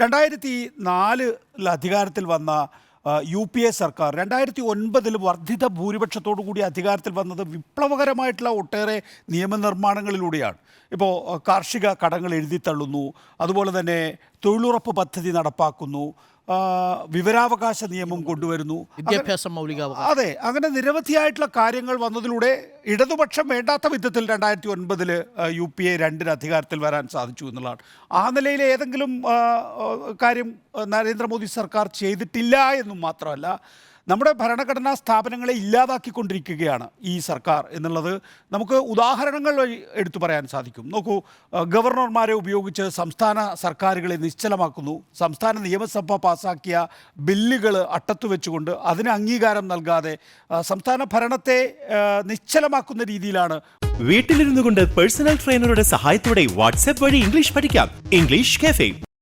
2004 അധികാരത്തിൽ വന്ന UPA സർക്കാർ 2009 വർദ്ധിത ഭൂരിപക്ഷത്തോടു കൂടി അധികാരത്തിൽ വന്നത് വിപ്ലവകരമായിട്ടുള്ള ഒട്ടേറെ നിയമനിർമ്മാണങ്ങളിലൂടെയാണ്. ഇപ്പോൾ കാർഷിക കടങ്ങൾ എഴുതിത്തള്ളുന്നു, അതുപോലെ തന്നെ തൊഴിലുറപ്പ് പദ്ധതി നടപ്പാക്കുന്നു, വിവരാവകാശ നിയമം കൊണ്ടുവരുന്നു, വിദ്യാഭ്യാസം മൗലികാവകാശം. അതെ, അങ്ങനെ നിരവധിയായിട്ടുള്ള കാര്യങ്ങൾ വന്നതിലൂടെ ഇടതുപക്ഷം വേണ്ടാത്ത വിധത്തിൽ 2009 UPA 2 അധികാരത്തിൽ വരാൻ സാധിച്ചു എന്നുള്ളതാണ്. ആ നിലയിൽ ഏതെങ്കിലും കാര്യം നരേന്ദ്രമോദി സർക്കാർ ചെയ്തിട്ടില്ല എന്നും മാത്രമല്ല, നമ്മുടെ ഭരണഘടനാ സ്ഥാപനങ്ങളെ ഇല്ലാതാക്കിക്കൊണ്ടിരിക്കുകയാണ് ഈ സർക്കാർ എന്നുള്ളത് നമുക്ക് ഉദാഹരണങ്ങൾ വഴി എടുത്തു പറയാൻ സാധിക്കും. നോക്കൂ, ഗവർണർമാരെ ഉപയോഗിച്ച് സംസ്ഥാന സർക്കാരുകളെ നിശ്ചലമാക്കുന്നു. സംസ്ഥാന നിയമസഭ പാസാക്കിയ ബില്ലുകൾ അട്ടത്തു വെച്ചുകൊണ്ട് അതിന് അംഗീകാരം നൽകാതെ സംസ്ഥാന ഭരണത്തെ നിശ്ചലമാക്കുന്ന രീതിയിലാണ്. വീട്ടിലിരുന്നു കൊണ്ട് പേഴ്സണൽ ട്രെയിനറുടെ സഹായത്തോടെ വാട്സ്ആപ്പ് വഴി ഇംഗ്ലീഷ് പഠിക്കാം. English cafe.